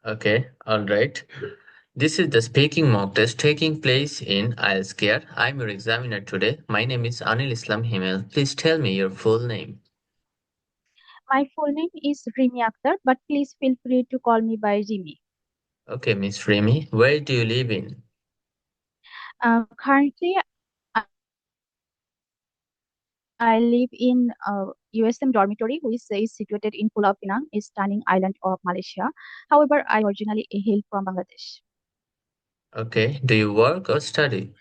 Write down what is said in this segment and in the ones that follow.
Okay, all right. This is the speaking mock test taking place in IELTS. I'm your examiner today. My name is Anil Islam Himel. Please tell me your full name. My full name is Rimi Akhtar, but please feel free to call me by Rimi. Okay, Miss Remy, where do you live in? Currently, I live in USM dormitory, which is situated in Pulau Pinang, a stunning island of Malaysia. However, I originally hail from Bangladesh. Okay, do you work or study?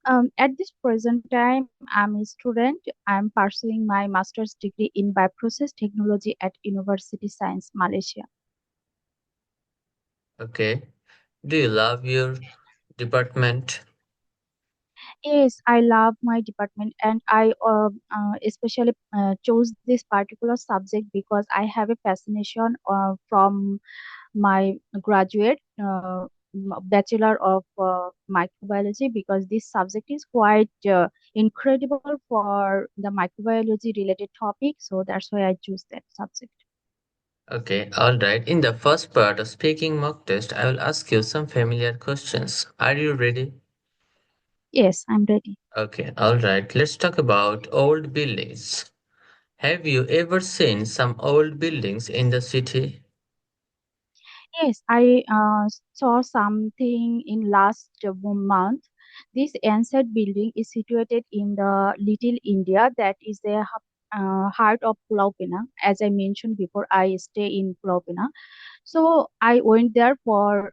At this present time, I'm a student. I'm pursuing my master's degree in bioprocess technology at University Science Malaysia. Okay, do you love your department? Yes, I love my department, and I especially chose this particular subject because I have a fascination from my graduate bachelor of microbiology, because this subject is quite incredible for the microbiology related topic. So that's why I choose that subject. Okay, all right. In the first part of speaking mock test, I will ask you some familiar questions. Are you ready? Yes, I'm ready. Okay, all right. Let's talk about old buildings. Have you ever seen some old buildings in the city? Yes, I saw something in last month. This ancient building is situated in the Little India, that is the heart of Pulau Pinang. As I mentioned before, I stay in Pulau Pinang. So I went there for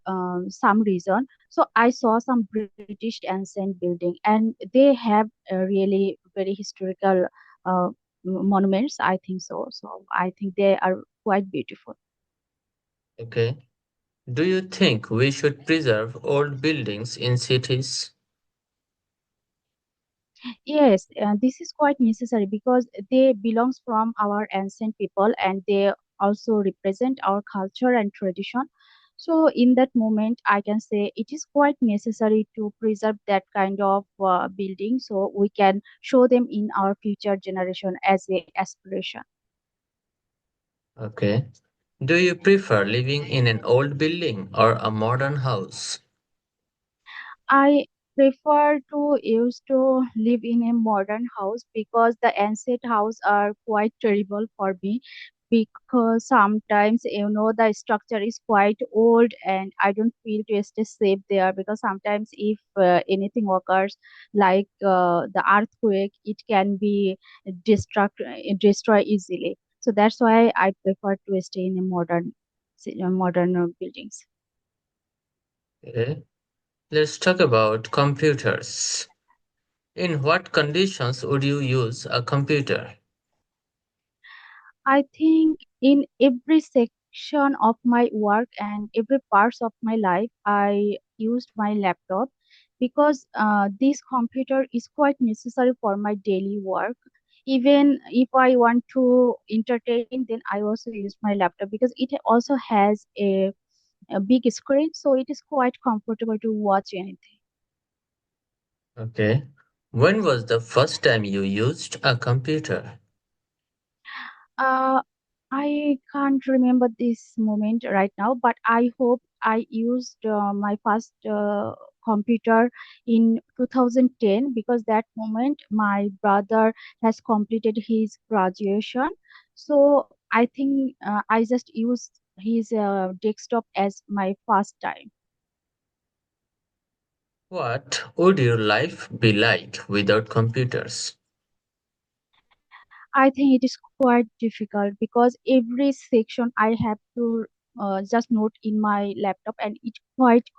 some reason. So I saw some British ancient building, and they have really very historical uh, monuments. I think so. So I think they are quite beautiful. Okay. Do you think we should preserve old buildings in cities? Yes, this is quite necessary because they belongs from our ancient people, and they also represent our culture and tradition. So in that moment, I can say it is quite necessary to preserve that kind of building so we can show them in our future generation as a aspiration. Okay. Do you prefer living in an old building or a modern house? I prefer to use to live in a modern house because the ancient house are quite terrible for me, because sometimes the structure is quite old and I don't feel to stay safe there, because sometimes if anything occurs like the earthquake, it can be destroy easily. So that's why I prefer to stay in a modern buildings. Okay. Let's talk about computers. In what conditions would you use a computer? I think in every section of my work and every parts of my life, I used my laptop, because this computer is quite necessary for my daily work. Even if I want to entertain, then I also use my laptop because it also has a big screen, so it is quite comfortable to watch anything. Okay. When was the first time you used a computer? Uh, I can't remember this moment right now, but I hope I used my first computer in 2010, because that moment my brother has completed his graduation. So I think I just used his desktop as my first time. What would your life be like without computers? I think it is quite difficult because every section I have to just note in my laptop, and it's quite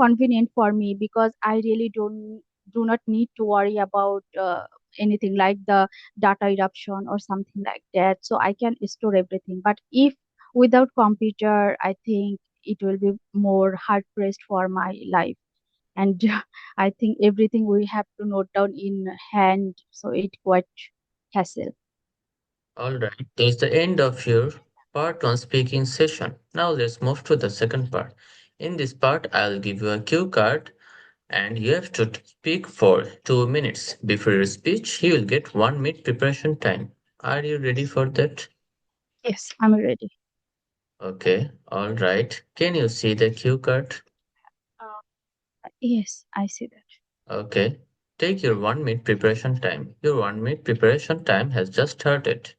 convenient for me because I really do not need to worry about anything like the data eruption or something like that. So I can store everything. But if without computer, I think it will be more hard pressed for my life. And I think everything we have to note down in hand, so it quite hassle. Alright, that's the end of your part one speaking session. Now let's move to the second part. In this part, I'll give you a cue card and you have to speak for 2 minutes. Before your speech, you will get 1 minute preparation time. Are you ready for that? Yes, I'm ready. Okay, all right. Can you see the cue card? Yes, I see that. Okay. Take your 1 minute preparation time. Your 1 minute preparation time has just started.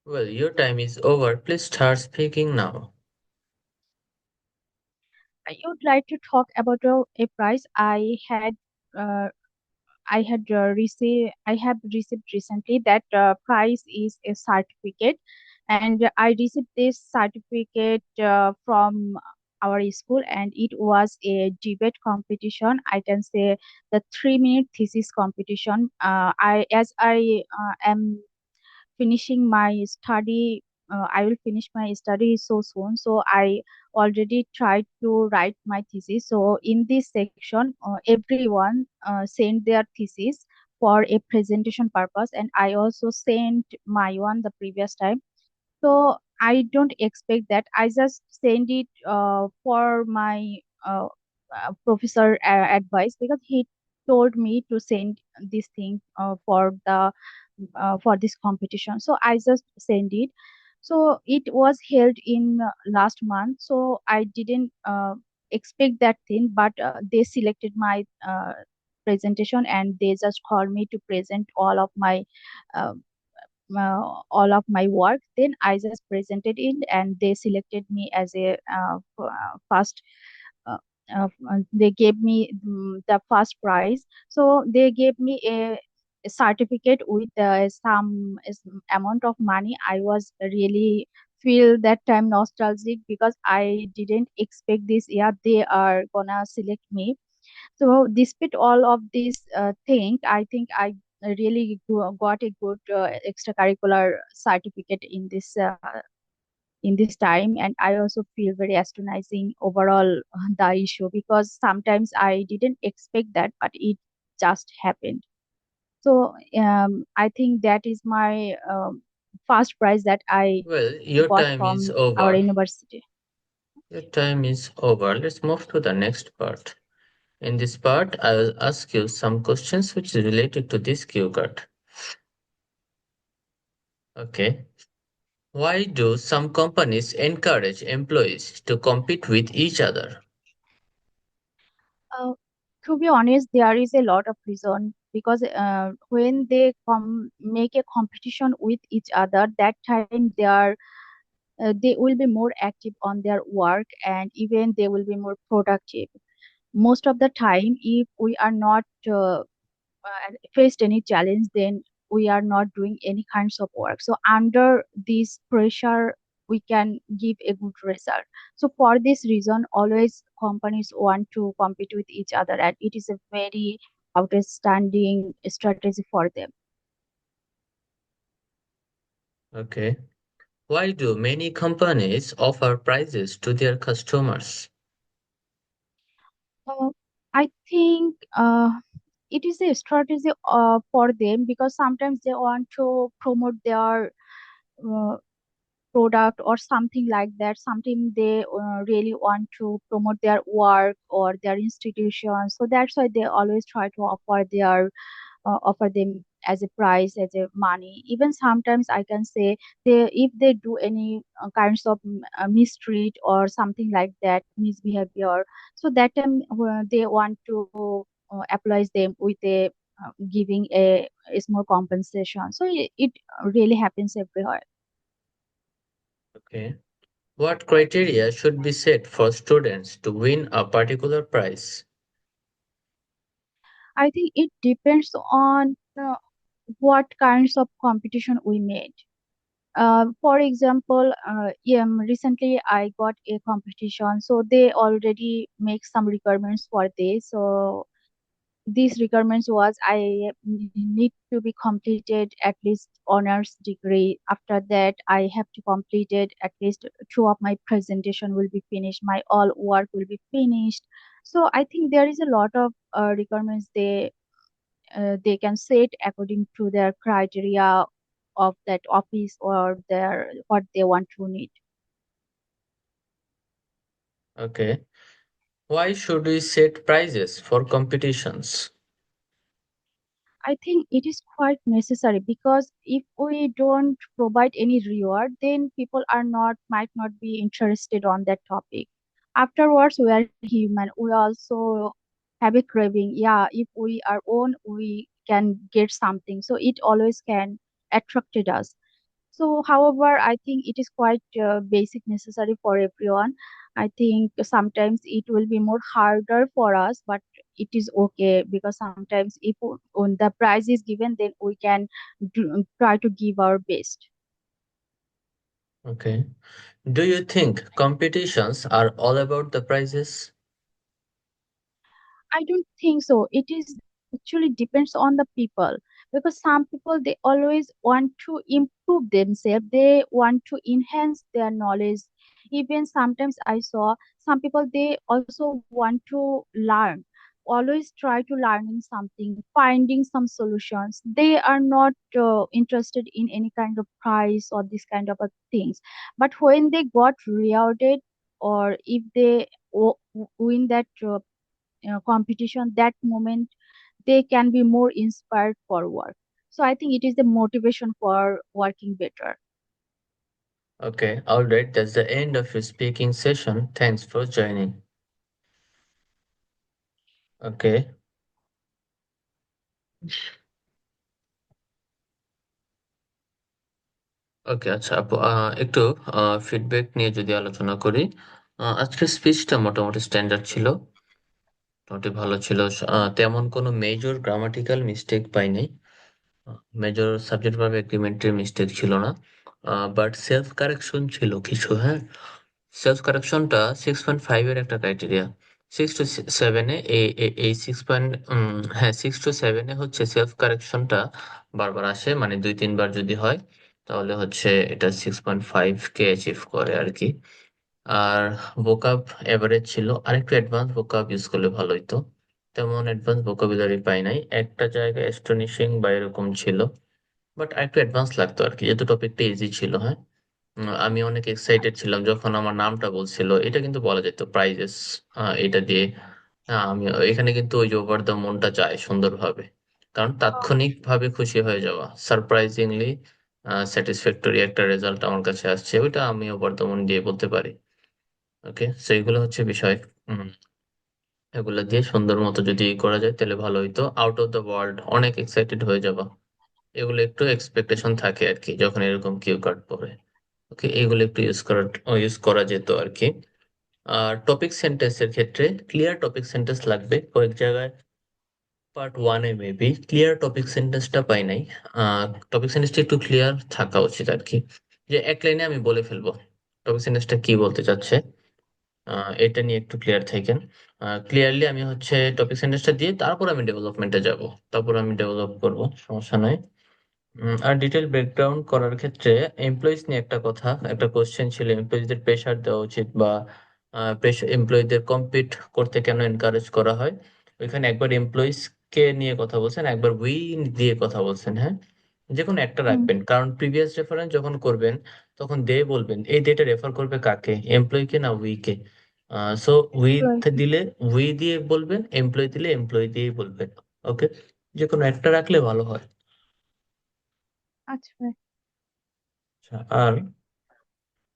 Well, your time is over. Please start speaking now. I would like to talk about a prize uh, I have received recently. That prize is a certificate, and I received this certificate from our school, and it was a debate competition. I can say the 3 minute thesis competition. I am finishing my study. I will finish my study so soon. So I already tried to write my thesis. So in this section, everyone sent their thesis for a presentation purpose, and I also sent my one the previous time. So I don't expect that. I just send it for my professor advice, because he told me to send this thing for this competition. So I just send it. So it was held in last month. So I didn't expect that thing, but they selected my presentation, and they just called me to present uh, all of my work. Then I just presented it, and they selected me as a first. Uh, they gave me the first prize. So they gave me a certificate with amount of money. I was really feel that time nostalgic, because I didn't expect this. Yeah, they are gonna select me. So despite all of these things, I think I really got a good extracurricular certificate in this time, and I also feel very astonishing overall the issue, because sometimes I didn't expect that, but it just happened. So I think that is my first prize that I Well, your got time is from our over. university. Your time is over. Let's move to the next part. In this part, I will ask you some questions which is related to this cue card. Okay. Why do some companies encourage employees to compete with each other? Uh, to be honest, there is a lot of reason, because when they make a competition with each other, that time they will be more active on their work, and even they will be more productive. Most of the time, if we are not faced any challenge, then we are not doing any kinds of work. So under this pressure, we can give a good result. So for this reason, always companies want to compete with each other, and it is a very outstanding strategy for them. Okay. Why do many companies offer prizes to their customers? uh, I think it is a strategy for them, because sometimes they want to promote their uh, product or something like that. Something they really want to promote their work or their institution. So that's why they always try to offer them as a price, as a money. Even sometimes I can say they, if they do any kinds of mistreat or something like that, misbehavior, so that time they want to applies them with a giving a small compensation. So it really happens everywhere. Okay. What criteria should be set for students to win a particular prize? I think it depends on what kinds of competition we made. For example, recently I got a competition, so they already make some requirements for this. So these requirements was I need to be completed at least honors degree. After that, I have to complete it at least two of my presentation will be finished. My all work will be finished. So I think there is a lot of requirements they can set according to their criteria of that office or their what they want to need. Okay. Why should we set prizes for competitions? I think it is quite necessary because if we don't provide any reward, then people are not might not be interested on that topic. Afterwards, we are human. We also have a craving. Yeah, if we are own, we can get something. So it always can attracted us. So, however, I think it is quite basic necessary for everyone. I think sometimes it will be more harder for us, but it is okay because sometimes if when the prize is given, then we can try to give our best. Okay. Do you think competitions are all about the prizes? I don't think so. It is actually depends on the people because some people they always want to improve themselves. They want to enhance their knowledge. Even sometimes I saw some people they also want to learn. Always try to learning something, finding some solutions. They are not interested in any kind of prize or this kind of things. But when they got rewarded or if they win that competition, that moment they can be more inspired for work. So I think it is the motivation for working better. Okay, all right. That's the end of your speaking session. Thanks for joining. Okay, ওকে আচ্ছা আপু একটু feedback নিয়ে যদি আলোচনা করি আজকের স্পিচটা মোটামুটি standard ছিল মোটামুটি ভালো ছিল তেমন কোনো মেজর গ্রামাটিক্যাল মিস্টেক পাই নাই মেজর সাবজেক্ট ভার্ব এগ্রিমেন্টের মিস্টেক ছিল না বাট সেলফ কারেকশন ছিল কিছু হ্যাঁ সেলফ কারেকশনটা 6.5 এর একটা ক্রাইটেরিয়া 6 to 7 এ এই 6 পয়েন্ট হ্যাঁ 6 to 7 এ হচ্ছে সেলফ কারেকশনটা বারবার আসে মানে 2-3 বার যদি হয় তাহলে হচ্ছে এটা 6.5 কে অ্যাচিভ করে আর কি আর ভোকাব এভারেজ ছিল আরেকটু অ্যাডভান্স ভোকাব ইউজ করলে ভালো হতো তেমন অ্যাডভান্স ভোকাবুলারি পাই নাই একটা জায়গায় অ্যাস্টনিশিং বা এরকম ছিল বাট আরেকটু অ্যাডভান্স লাগতো আর কি যেহেতু টপিকটা ইজি ছিল হ্যাঁ আমি অনেক এক্সাইটেড ছিলাম যখন আমার নামটা বলছিল এটা কিন্তু বলা যেত প্রাইজেস এটা দিয়ে আমি এখানে কিন্তু ওই যে ওভার দ্য মনটা চায় সুন্দরভাবে কারণ তাৎক্ষণিক ভাবে খুশি হয়ে যাওয়া সারপ্রাইজিংলি স্যাটিসফ্যাক্টরি একটা রেজাল্ট আমার কাছে আসছে ওইটা আমি ওভার দ্য মন দিয়ে বলতে পারি ওকে সো এগুলো হচ্ছে বিষয় উম, এগুলো দিয়ে সুন্দর মতো যদি করা যায় তাহলে ভালো হইতো আউট অফ দ্য ওয়ার্ল্ড অনেক এক্সাইটেড হয়ে যাবা এগুলো একটু এক্সপেকটেশন থাকে আর কি যখন এরকম কিউ কার্ড পড়ে ওকে এগুলো একটু ইউজ করা যেত আর কি আর টপিক সেন্টেন্সের ক্ষেত্রে ক্লিয়ার টপিক সেন্টেন্স লাগবে কয়েক জায়গায় পার্ট 1-এ মেবি ক্লিয়ার টপিক সেন্টেন্সটা পাই নাই টপিক সেন্টেন্সটা একটু ক্লিয়ার থাকা উচিত আর কি যে এক লাইনে আমি বলে ফেলবো টপিক সেন্টেন্সটা কি বলতে চাচ্ছে এটা নিয়ে একটু ক্লিয়ার থাকেন ক্লিয়ারলি আমি হচ্ছে টপিক সেন্টেন্সটা দিয়ে তারপর আমি ডেভেলপমেন্টে যাব তারপর আমি ডেভেলপ করব সমস্যা নাই আর ডিটেল ব্রেকডাউন করার ক্ষেত্রে এমপ্লয়িজ নিয়ে একটা কথা একটা কোশ্চেন ছিল এমপ্লয়িজদের প্রেশার দেওয়া উচিত বা এমপ্লয়ীদের কম্পিট করতে কেন এনকারেজ করা হয় ওইখানে একবার এমপ্লয়িজ কে নিয়ে কথা বলছেন একবার উই দিয়ে কথা বলছেন হ্যাঁ যে কোনো একটা Hmm. রাখবেন কারণ প্রিভিয়াস রেফারেন্স যখন করবেন তখন দে বলবেন এই ডেটা রেফার করবে কাকে এমপ্লয়ি কে না we K so we Employee. দিলে উই দিয়ে বলবেন এমপ্লয়ি দিলে এমপ্লয়ি দিয়েই বলবেন ওকে যে কোনো একটা রাখলে ভালো হয় আচ্ছা ভাই। আচ্ছা, আর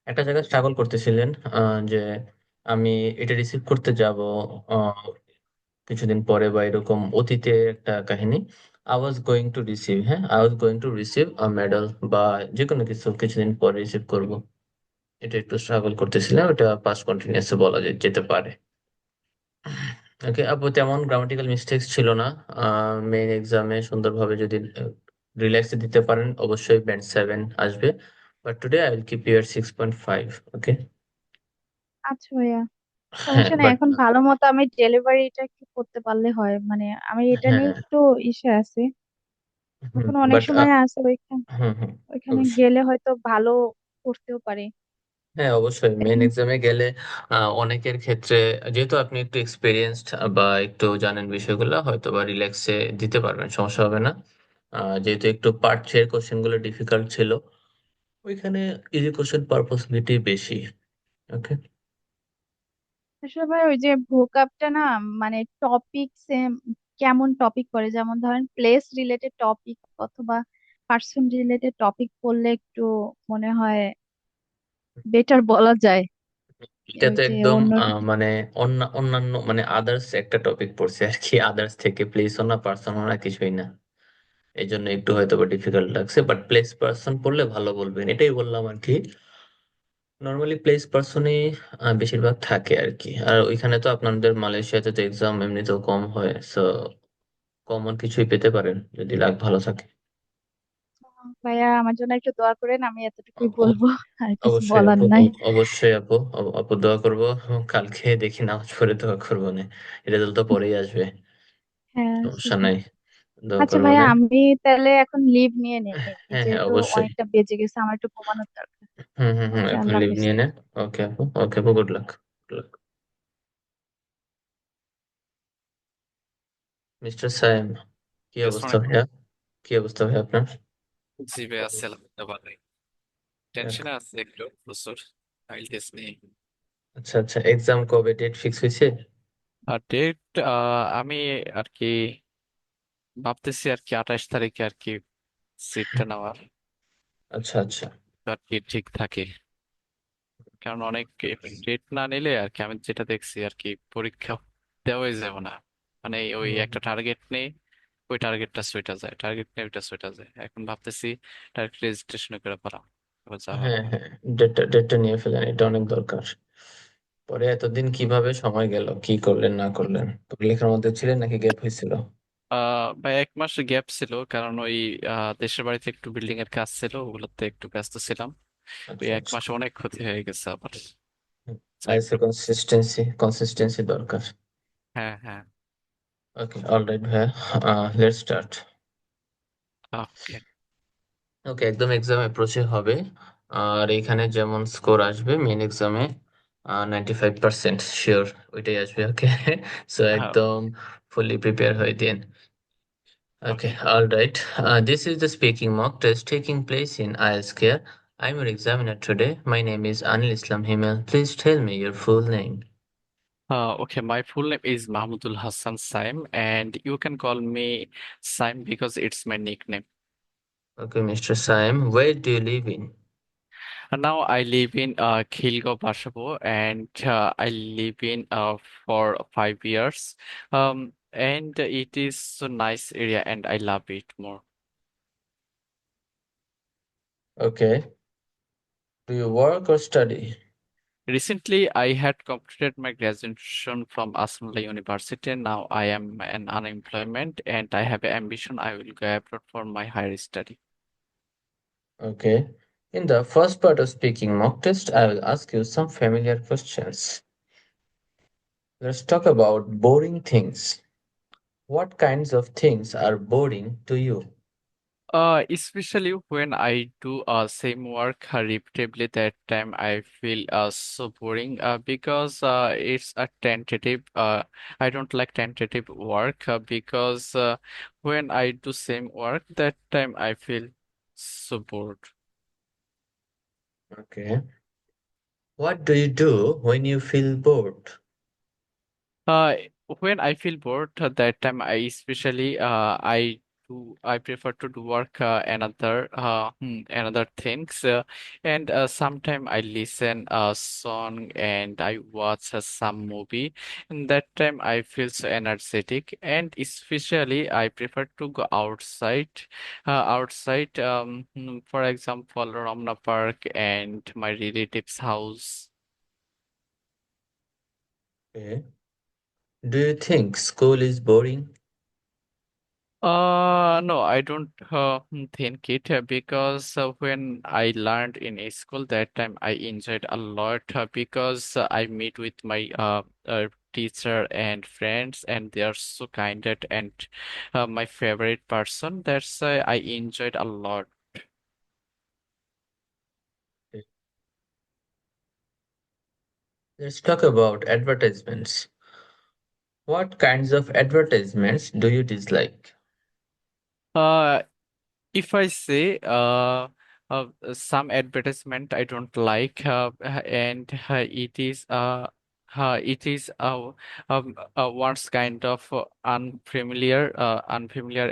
একটা জায়গায় স্ট্রাগল করতেছিলেন যে আমি এটা রিসিভ করতে যাব কিছুদিন পরে বা এরকম অতীতে একটা কাহিনী। I was going to receive, হ্যাঁ, I was going to receive a medal বা যে কোনো কিছু কিছুদিন পরে রিসিভ করব। এটা একটু স্ট্রাগল করতেছিলাম, এটা পাস্ট কন্টিনিউয়াসে বলা যেতে পারে। ওকে আপু, তেমন গ্রামাটিক্যাল মিস্টেক্স ছিল না। মেইন এক্সামে সুন্দরভাবে যদি রিল্যাক্সে দিতে পারেন অবশ্যই ব্যান্ড 7 আসবে। But today I will keep your 6.5। ওকে। আচ্ছা ভাইয়া, হ্যাঁ সমস্যা নেই। বাট এখন ভালো মতো আমি ডেলিভারিটা একটু করতে পারলে হয়, মানে আমি এটা নিয়ে হ্যাঁ। একটু ইসে আছে। হুম এখন অনেক বাট সময় আছে ওইখানে, হুম হুম ওইখানে অবশ্যই। গেলে হয়তো ভালো করতেও পারি। হ্যাঁ অবশ্যই মেইন এখন এক্সামে গেলে অনেকের ক্ষেত্রে যেহেতু আপনি একটু এক্সপিরিয়েন্সড বা একটু জানেন বিষয়গুলো, হয়তো বা রিল্যাক্সে দিতে পারবেন, সমস্যা হবে না। যেহেতু একটু পার্ট এর কোশ্চেন গুলো ডিফিকাল্ট ছিল, ওইখানে ইজি কোশ্চেন পাওয়ার পসিবিলিটি বেশি। ওকে। আসলে ভাই ওই যে ভোকাবটা না, মানে টপিক সেম, কেমন টপিক পড়ে, যেমন ধরেন প্লেস রিলেটেড টপিক অথবা পার্সন রিলেটেড টপিক পড়লে একটু মনে হয় বেটার বলা যায়। এটা ওই তো যে একদম অন্য, মানে অন্যান্য মানে আদার্স একটা টপিক পড়ছে আর কি, আদার্স থেকে প্লেস না পার্সন না কিছুই না। এই জন্য একটু হয়তো বা ডিফিকাল্ট লাগছে, বাট প্লেস পার্সন পড়লে ভালো বলবেন, এটাই বললাম আর কি। নর্মালি প্লেস পার্সনই বেশিরভাগ থাকে আর কি। আর ওইখানে তো আপনাদের মালয়েশিয়াতে তো এক্সাম এমনিতেও কম হয়, সো কমন কিছুই পেতে পারেন যদি লাক ভালো থাকে। ভাইয়া আমার জন্য একটু দোয়া করেন, আমি এতটুকুই অ- অ- বলবো, আর কিছু অবশ্যই বলার আপু, নাই। অবশ্যই আপু, আপু দোয়া করবো। কালকে দেখি নামাজ পড়ে দোয়া করবো না, রেজাল্ট তো পরেই আসবে। হ্যাঁ সমস্যা সেটাই। নাই, দোয়া আচ্ছা করবো ভাইয়া, না। আমি তাহলে এখন লিভ নিয়ে নেই, হ্যাঁ হ্যাঁ যেহেতু অবশ্যই। অনেকটা বেজে গেছে, আমার একটু ঘুমানোর দরকার। হুম ওকে, এখন আল্লাহ লিভ হাফেজ। নিয়ে নেন। ওকে আপু, ওকে আপু, গুড লাক। মিস্টার সাইম, কি অবস্থা আসসালামু ভাইয়া? কি অবস্থা ভাই আপনার? আলাইকুম। জি ভাই, আছি আলহামদুলিল্লাহ ভালোই। যাক, টেনশনে আছে একটু প্রচুর, আইএলটিএস নিয়ে। আচ্ছা আচ্ছা, এক্সাম কবে, ডেট ফিক্স হয়েছে? আর ডেট, আমি আর কি ভাবতেছি আর কি 28 তারিখে আর কি সিটটা নেওয়ার, আচ্ছা আচ্ছা। আর কি ঠিক থাকে। কারণ অনেক ডেট না নিলে আর কি আমি যেটা দেখছি আর কি পরীক্ষা দেওয়াই যাবে না। মানে ওই হুম, একটা টার্গেট নেই, ওই টার্গেটটা সুইটা যায়, টার্গেট নেই ওইটা সুইটা যায়। এখন ভাবতেছি ডাইরেক্ট রেজিস্ট্রেশন করে ফেলাম, এবার যা হবে হ্যাঁ হবে। হ্যাঁ, ডেটটা নিয়ে ফেলেন, এটা অনেক দরকার। পরে এতদিন কিভাবে সময় গেল, কি করলেন না করলেন? পড়ালেখার মধ্যে ছিলেন নাকি গ্যাপ হয়েছিল? ভাই 1 মাস গ্যাপ ছিল, কারণ ওই দেশের বাড়িতে একটু বিল্ডিং এর কাজ ছিল, ওগুলোতে একটু ব্যস্ত ছিলাম। ওই আচ্ছা এক আচ্ছা। মাসে অনেক ক্ষতি হয়ে গেছে আবার। তো আইসে একটু, কনসিস্টেন্সি দরকার। হ্যাঁ হ্যাঁ। ওকে অলরাইট ভাইয়া, লেটস স্টার্ট। ওকে। ওকে, একদম এক্সাম অ্যাপ্রোচে হবে। আর এখানে যেমন স্কোর আসবে মেইন এক্সামে, 95% শিওর ওইটাই আসবে। ওকে সো একদম ফুললি প্রিপেয়ার হয়ে দিন। ওকে। Okay, all right. This is the speaking mock test taking place in IELTS Care. I'm your examiner today. My name is Anil Islam Himel. Please tell me your full name. Okay, my full name is Mahmudul Hassan Saim, and you can call me Saim because it's my nickname. Okay, Mr. Saim, where do you live in? And now I live in Khilgaon, Basabo, and I live in for 5 years. And it is a nice area, and I love it more. Okay, do you work or study? Recently, I had completed my graduation from Asmala University, and now I am an unemployment, and I have an ambition. I will go abroad for my higher study. Okay, in the first part of speaking mock test, I will ask you some familiar questions. Let's talk about boring things. What kinds of things are boring to you? Especially when I do same work repeatedly, that time I feel so boring because it's a tentative. I don't like tentative work because when I do same work, that time I feel so bored. Okay, what do you do when you feel bored? Uh, when I feel bored, that time I especially I to do work another things, and sometime I listen a song and I watch some movie, and that time I feel so energetic, and especially I prefer to go outside, for example, Ramna Park and my relatives' house. Okay. Do you think school is boring? No, I don't think it because when I learned in a school that time I enjoyed a lot because I meet with my teacher and friends and they are so kinded and my favorite person. That's why I enjoyed a lot. Okay. Let's talk about advertisements. What kinds of advertisements do you dislike? Uh, If I say some advertisement I don't like, and it is once kind of unfamiliar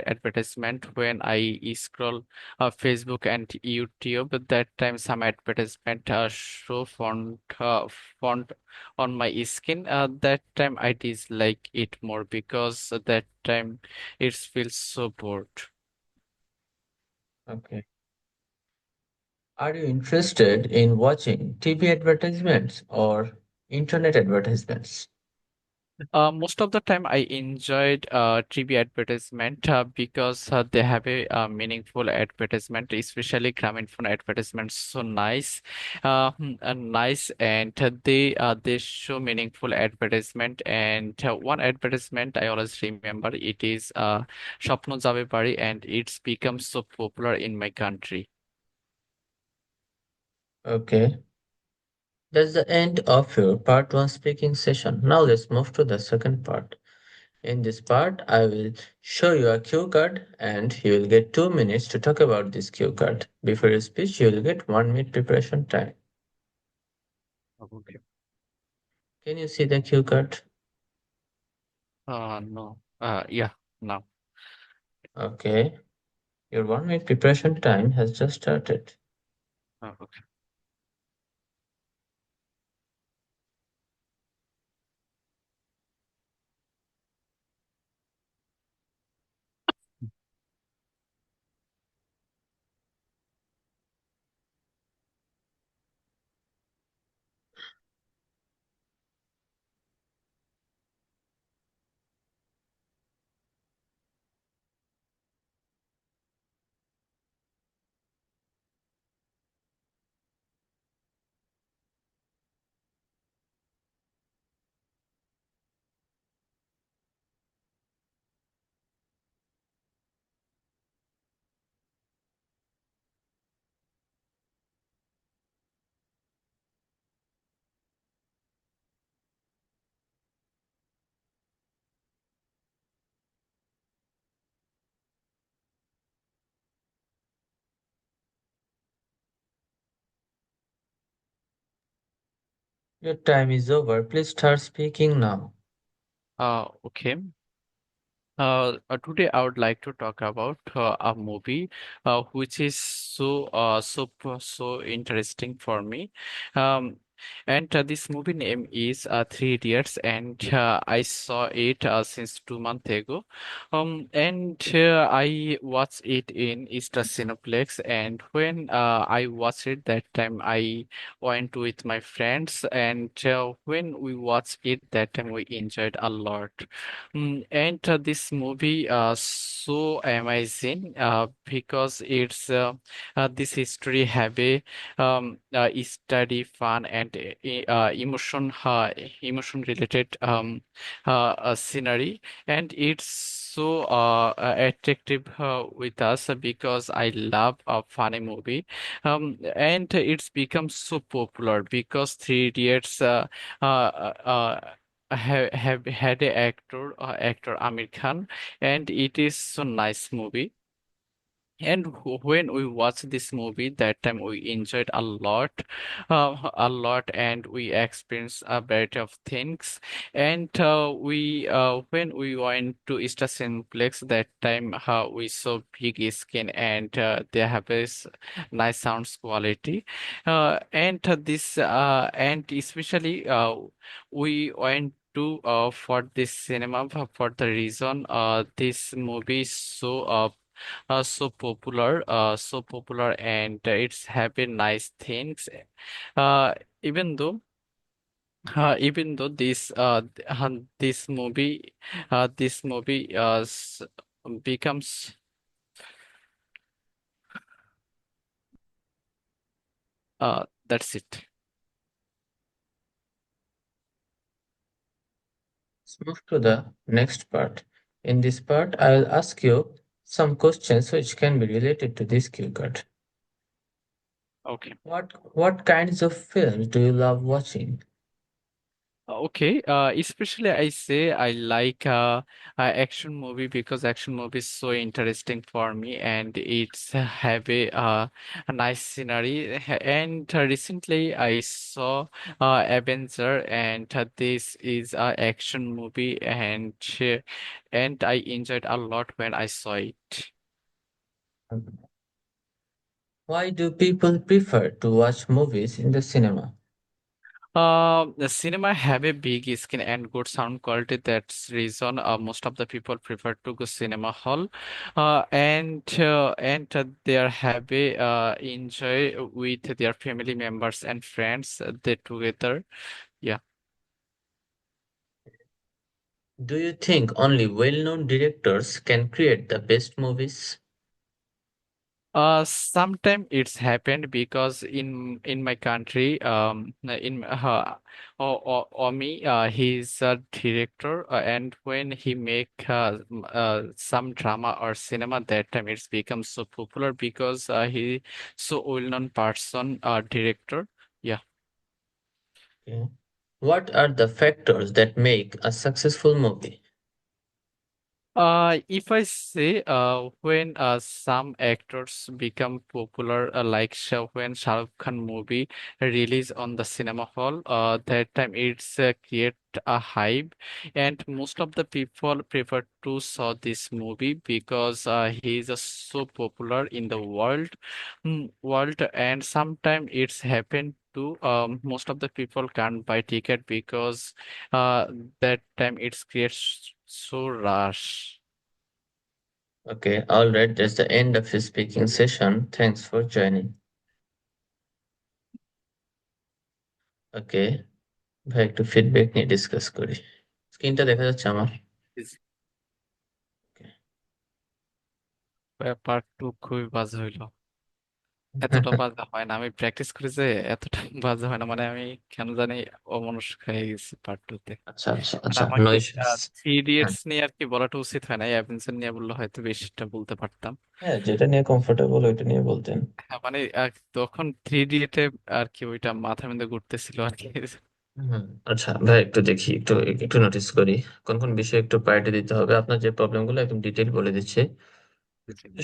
advertisement when I scroll Facebook and YouTube. At that time, some advertisement show font on my skin. That time I dislike it more because at that time it feels so bored. Okay. Are you interested in watching TV advertisements or internet advertisements? Most of the time, I enjoyed TV advertisement because they have a meaningful advertisement, especially Grameenphone advertisements. So nice, nice, and they show meaningful advertisement. And one advertisement I always remember it is Shapno Jabe Bari, and it's become so popular in my country. Okay. That's the end of your part one speaking session. Now let's move to the second part. In this part, I will show you a cue card and you will get 2 minutes to talk about this cue card. Before your speech, you will get 1 minute preparation time. Okay. Can you see the cue card? No. Yeah. Now. Okay. Your 1 minute preparation time has just started. Okay. Your time is over. Please start speaking now. Okay. Today I would like to talk about a movie which is so interesting for me. Um, and this movie name is Three Idiots, and I saw it since 2 months ago. And I watched it in Easter Cineplex, and when I watched it that time, I went with my friends, and when we watched it that time, we enjoyed a lot. And this movie so amazing because it's this history have a study fun and emotion related scenery, and it's so attractive with us because I love a funny movie, and it's become so popular because Three Idiots have had a actor Amir Khan, and it is so nice movie. And when we watched this movie, that time we enjoyed a lot, and we experienced a variety of things. And we when we went to East Cineplex that time, we saw big screen, and they have this nice sounds quality. And especially we went to for this cinema for the reason this movie is so popular, and it's having nice things. Uh, even though, this movie, this movie becomes that's it. Let's move to the next part. In this part, I will ask you some questions which can be related to this cue card. Okay. What kinds of films do you love watching? Okay, especially I say I like action movie because action movie is so interesting for me, and it's have a nice scenery. And recently I saw Avenger, and this is a action movie, and I enjoyed a lot when I saw it. Why do people prefer to watch movies in the cinema? The cinema have a big screen and good sound quality. That's reason most of the people prefer to go cinema hall, and they are happy enjoy with their family members and friends. They together. Yeah. Do you think only well-known directors can create the best movies? Sometime it's happened because in my country, in Omi, he's a director, and when he make some drama or cinema, that time it's become so popular because he so well-known person, director. Yeah. Okay. What are the factors that make a successful movie? If I say when some actors become popular, like when Shah Rukh Khan movie release on the cinema hall, that time it's create a hype, and most of the people prefer to saw this movie because he is so popular in the world, and sometimes it's happened to most of the people can't buy ticket because uh, that time it creates so rush. Okay, all right, that's the end of his speaking session. Thanks for joining. ওকে, ভাই একটু feedback নিয়ে discuss করি। স্ক্রিনটা দেখা যাচ্ছে আমার? Okay. Part two খুবই বাজে হইলো। এতটা বাজে হয় না, আমি প্র্যাকটিস করি যে এতটা বাজে হয় না, মানে আমি কেন জানি অমনস্ক হয়ে গেছি পার্ট টু তে। আচ্ছা আচ্ছা মানে আচ্ছা, নো আমাকে ইস্যুস। থ্রি হ্যাঁ ইডিয়টস নিয়ে আর কি বলাটা উচিত হয় না, অ্যাভেঞ্জার নিয়ে বললে হয়তো বেশিটা বলতে পারতাম। হ্যাঁ, যেটা নিয়ে কমফোর্টেবল ওইটা নিয়ে বলতেন। হ্যাঁ, মানে তখন থ্রি ইডিয়টে আর কি ওইটা মাথার মধ্যে ঘুরতেছিল আর কি। হুম, আচ্ছা ভাই একটু দেখি, একটু একটু নোটিস করি কোন কোন বিষয়ে একটু প্রায়োরিটি দিতে হবে। আপনার যে প্রবলেম গুলো একদম ডিটেইল বলে দিচ্ছে।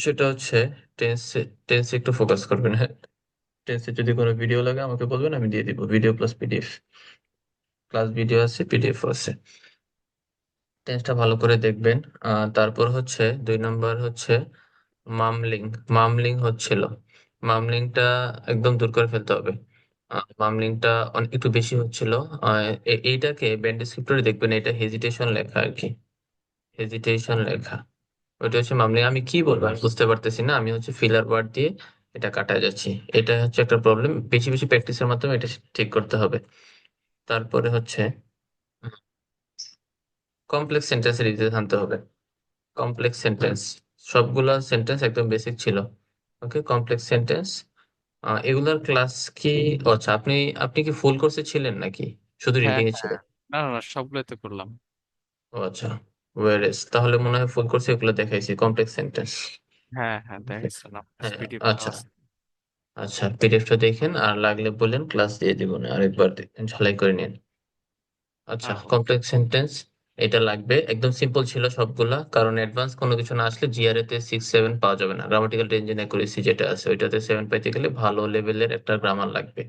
সেটা হচ্ছে টেন্সে, টেন্সে একটু ফোকাস করবেন। হ্যাঁ, টেন্সে যদি কোনো ভিডিও লাগে আমাকে বলবেন, আমি দিয়ে দিব video plus PDF. Class video আছে, পিডিএফ আছে। টেন্সটা ভালো করে দেখবেন। তারপর হচ্ছে 2 নম্বর হচ্ছে মামলিং। মামলিং হচ্ছিল, মামলিংটা একদম দূর করে ফেলতে হবে। মামলিংটা অনেক একটু বেশি হচ্ছিল। এইটাকে ব্যান্ড ডেসক্রিপ্টরে দেখবেন, এটা হেজিটেশন লেখা আর কি, হেজিটেশন লেখা। ওইটা হচ্ছে মামলিং। আমি কি বলবো আমি বুঝতে পারতেছি না, আমি হচ্ছে ফিলার ওয়ার্ড দিয়ে এটা কাটায় যাচ্ছি। এটা হচ্ছে একটা প্রবলেম, বেশি বেশি প্র্যাকটিসের মাধ্যমে এটা ঠিক করতে হবে। তারপরে হচ্ছে কমপ্লেক্স সেন্টেন্সের দিকে আনতে হবে। কমপ্লেক্স সেন্টেন্স, সবগুলা সেন্টেন্স একদম বেসিক ছিল। ওকে, কমপ্লেক্স সেন্টেন্স এগুলার ক্লাস কি? ও আচ্ছা, আপনি আপনি কি ফুল কোর্সে ছিলেন নাকি শুধু হ্যাঁ, রিডিং এ হ্যাঁ, ছিলেন? না না না, সবগুলোই তো করলাম। ও আচ্ছা, ওয়ারেস তাহলে মনে হয় ফুল কোর্সে এগুলো দেখাইছি কমপ্লেক্স সেন্টেন্স। হ্যাঁ হ্যাঁ, দেখাইছিলাম, হ্যাঁ, পিডিএফটাও আচ্ছা আছে। আচ্ছা, পিডিএফটা দেখেন আর লাগলে বলেন, ক্লাস দিয়ে দিব না, আরেকবার ঝালাই করে নিন। আচ্ছা, হ্যাঁ, কমপ্লেক্স সেন্টেন্স এটা লাগবে, একদম সিম্পল ছিল সবগুলা, কারণ অ্যাডভান্স কোনো কিছু না আসলে জিআরএ তে 6-7 পাওয়া যাবে না। গ্রামাটিক্যাল রেঞ্জ এন্ড অ্যাকুরেসি যেটা আছে ওইটাতে 7 পাইতে গেলে ভালো লেভেলের একটা গ্রামার লাগবে।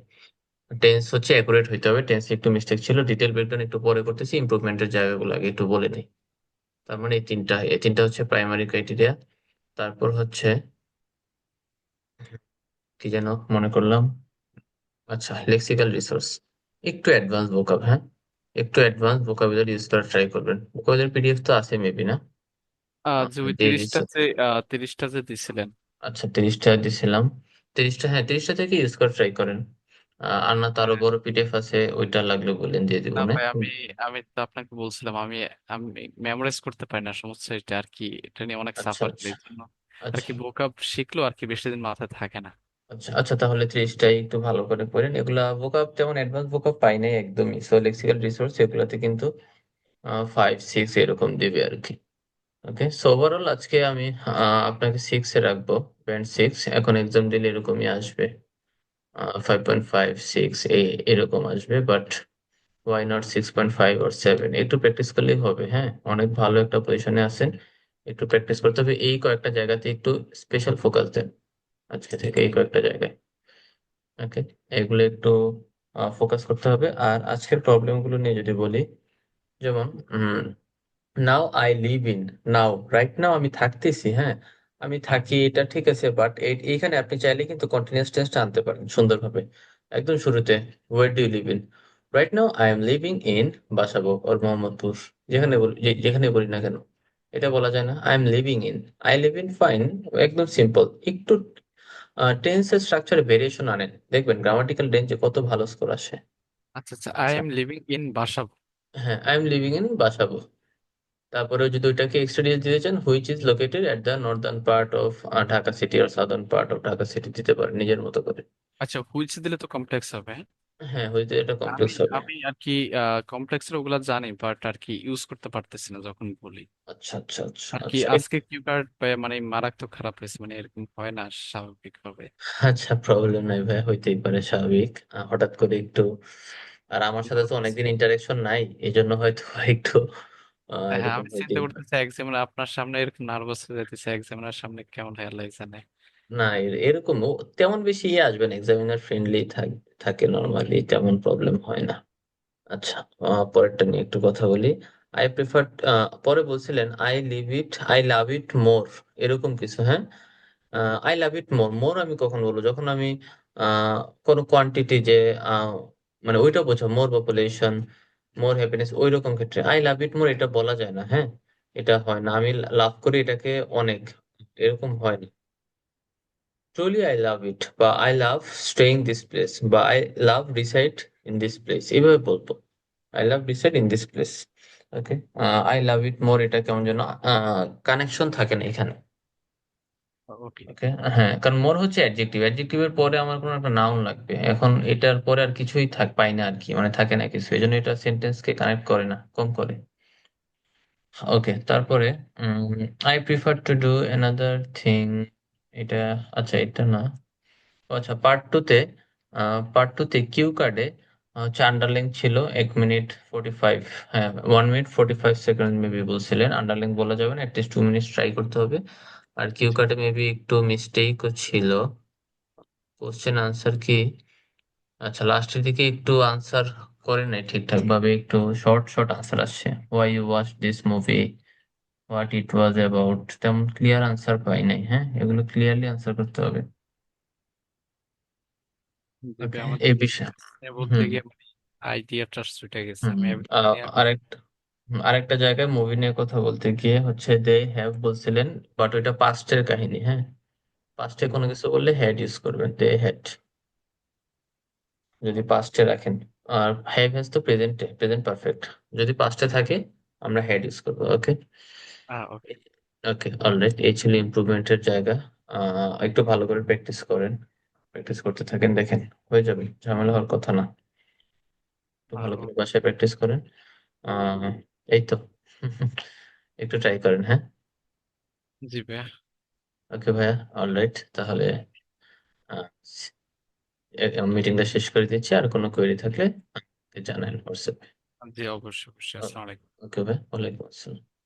টেন্স হচ্ছে অ্যাকুরেট হইতে হবে, টেন্সে একটু মিস্টেক ছিল, ডিটেল ব্রেকডাউন একটু পরে করতেছি, ইমপ্রুভমেন্টের জায়গাগুলো আগে একটু বলে নিই। তার মানে এই তিনটা হচ্ছে প্রাইমারি ক্রাইটেরিয়া। তারপর হচ্ছে কি যেন মনে করলাম, আচ্ছা লেক্সিক্যাল রিসোর্স, একটু অ্যাডভান্স ভোকাব, হ্যাঁ একটু অ্যাডভান্স ভোকাবুলারি ইউজ করার ট্রাই করবেন। ভোকাবুলারি পিডিএফ তো আছে মেবি না? যে ওই দিয়ে দিচ্ছি। 30টা যে দিছিলেন। আচ্ছা 30টা দিছিলাম, 30টা, হ্যাঁ 30টা থেকে ইউজ করে ট্রাই করেন। আর না তারও হ্যাঁ। বড় পিডিএফ আছে, ওইটা লাগলে বললেন দিয়ে দিব না না। ভাই, আমি তো আপনাকে বলছিলাম, আমি আমি মেমোরাইজ করতে পারি না, সমস্যা এটা আর কি। এটা নিয়ে অনেক আচ্ছা সাফার করি আচ্ছা এই জন্য আর আচ্ছা কি। ভোকাব শিখলো আর কি, বেশি দিন মাথায় থাকে না। আচ্ছা আচ্ছা, তাহলে 30টাই একটু ভালো করে পড়েন। এগুলা ভোকাব তেমন অ্যাডভান্স ভোকাব পাই নাই একদমই, সো লেক্সিক্যাল রিসোর্স এগুলাতে কিন্তু 5-6 এরকম দিবে আর কি। ওকে, সো ওভারঅল আজকে আমি আপনাকে 6-এ রাখবো, ব্যান্ড 6। এখন এক্সাম দিলে এরকমই আসবে, 5.5, 6 এরকম আসবে, বাট ওয়াই নট 6.5 or 7? একটু প্র্যাকটিস করলেই হবে, হ্যাঁ অনেক ভালো একটা পজিশনে আছেন। একটু প্র্যাকটিস করতে হবে, এই কয়েকটা জায়গাতে একটু স্পেশাল ফোকাস দেন আজকে থেকে, এই কয়েকটা জায়গায়। ওকে, এগুলো একটু ফোকাস করতে হবে। আর আজকের প্রবলেম গুলো নিয়ে যদি বলি, যেমন now I live in, now right now আমি থাকতেছি, হ্যাঁ আমি হ্যাঁ। থাকি, এটা ঠিক আছে, বাট এইখানে আপনি চাইলে কিন্তু কন্টিনিউয়াস টেন্সটা আনতে পারেন সুন্দরভাবে। একদম শুরুতে where do you live in, right now I am living in Basabo or Mohammadpur, যেখানে বলি না কেন এটা বলা যায় না? I am living in, I live in, fine, একদম সিম্পল। একটু টেন্সের স্ট্রাকচারে ভেরিয়েশন আনেন, দেখবেন গ্রামাটিক্যাল রেঞ্জে কত ভালো স্কোর আসে। আচ্ছা আচ্ছা, আই আচ্ছা, এম লিভিং ইন বাসা। হ্যাঁ I am living in Basabo. তারপরে যদি ওইটাকে এক্সট্রা ডিটেলস দিতে চান, which is located at the northern part of Dhaka city আর southern part of Dhaka city দিতে পারেন নিজের মতো করে। আচ্ছা, হুইচ দিলে তো কমপ্লেক্স হবে, হ্যাঁ? হ্যাঁ হুইচ এটা আমি কমপ্লেক্স হবে। আমি আর কি কমপ্লেক্সের ওগুলা জানি, বাট আর কি ইউজ করতে পারতেছি না যখন বলি। আচ্ছা আচ্ছা আচ্ছা আর কি আচ্ছা আজকে কিউ কার্ড মানে মারাত্মক খারাপ হয়েছে, মানে এরকম হয় না স্বাভাবিক ভাবে। আচ্ছা, প্রবলেম নাই ভাই, হইতেই পারে, স্বাভাবিক। হঠাৎ করে একটু, আর আমার সাথে তো অনেকদিন ইন্টারেকশন নাই, এই জন্য হয়তো একটু হ্যাঁ, এরকম আমি চিন্তা হইতেই পারে। করতেছি এক্সামিনার আপনার সামনে এরকম নার্ভাস হয়ে যাইতেছে, এক্সামিনার সামনে কেমন হয় আল্লাহ জানে। না এরকম তেমন বেশি আসবে না, এক্সামিনার ফ্রেন্ডলি থাকে নর্মালি, তেমন প্রবলেম হয় না। আচ্ছা, পরেরটা নিয়ে একটু কথা বলি। আই প্রিফার, পরে বলছিলেন I live it, I love it more, এরকম কিছু, হ্যাঁ আই লাভ ইট মোর। মোর আমি কখন বলবো? যখন আমি আহ কোনো কোয়ান্টিটি যে আহ, মানে ওইটা বোঝা, মোর পপুলেশন, মোর হ্যাপিনেস, ওই রকম ক্ষেত্রে আই লাভ ইট মোর এটা বলা যায় না, হ্যাঁ এটা হয় না, আমি লাভ করি এটাকে অনেক, এরকম হয় না। ট্রুলি আই লাভ ইট, বা I love staying this place, বা I love reside in this place, এইভাবে বলবো। I love reside in this place. Okay, I love it more এটা কেমন যেন কানেকশন থাকে না এখানে। ওকে। ওকে, হ্যাঁ কারণ মোর হচ্ছে অ্যাডজেক্টিভ, অ্যাডজেক্টিভের পরে আমার কোনো একটা নাউন লাগবে, এখন এটার পরে আর কিছুই পাই না আর কি, মানে থাকে না কিছু, এই জন্য এটা সেন্টেন্সকে কানেক্ট করে না, কম করে। ওকে, তারপরে I prefer to do another thing, এটা, আচ্ছা এটা না, আচ্ছা পার্ট টুতে কিউ কার্ডে হচ্ছে আন্ডারলাইন ছিল 1 মিনিট 45, হ্যাঁ 1 মিনিট 45 সেকেন্ড মেবি বলছিলেন, আন্ডারলাইন বলা যাবে না, অ্যাটলিস্ট 2 মিনিট ট্রাই করতে হবে। আর কিউ জি। কার্ডে মেবি একটু মিস্টেকও ছিল, কোশ্চেন আনসার কি, আচ্ছা লাস্টের দিকে একটু আনসার করে নাই ঠিকঠাক ভাবে, একটু শর্ট শর্ট আনসার আসছে, why you watch this movie, what it was about, তেমন ক্লিয়ার আনসার পাই নাই, হ্যাঁ এগুলো ক্লিয়ারলি আনসার করতে হবে। দিবে ওকে, আমাকে। এই বিষয়, বলতে হুম গিয়ে মানে আইডিয়াটা ছুটে গেছে, হুম আমি everything নিয়ে আরেকটা জায়গায় মুভি নিয়ে কথা বলতে গিয়ে হচ্ছে দে হ্যাভ বলছিলেন, বাট ওইটা পাস্টের কাহিনী, হ্যাঁ পাস্টে কোনো কিছু বললে হ্যাড ইউজ করবেন, দে হ্যাড যদি পাস্টে রাখেন। আর হ্যাভ হ্যাজ তো প্রেজেন্ট পারফেক্ট, যদি পাস্টে থাকে আমরা হ্যাড ইউজ করবো। ওকে, ওকে। ওকে অলরাইট, এই ছিল ইমপ্রুভমেন্টের জায়গা। একটু ভালো করে প্র্যাকটিস করেন, প্র্যাকটিস করতে থাকেন, দেখেন হয়ে যাবে, ঝামেলা হওয়ার কথা না। একটু ভালো করে ওকে। বাসায় প্র্যাকটিস করেন। এই তো একটু ট্রাই করেন, হ্যাঁ। জি ভাইয়া। ওকে ভাইয়া, অলরাইট, তাহলে মিটিংটা শেষ করে দিচ্ছি, আর কোনো কোয়েরি থাকলে আমাকে জানান হোয়াটসঅ্যাপে। জি, অবশ্যই, অবশ্যই। Uh, আসসালামু আলাইকুম। okay, bye. Walaikum assalam.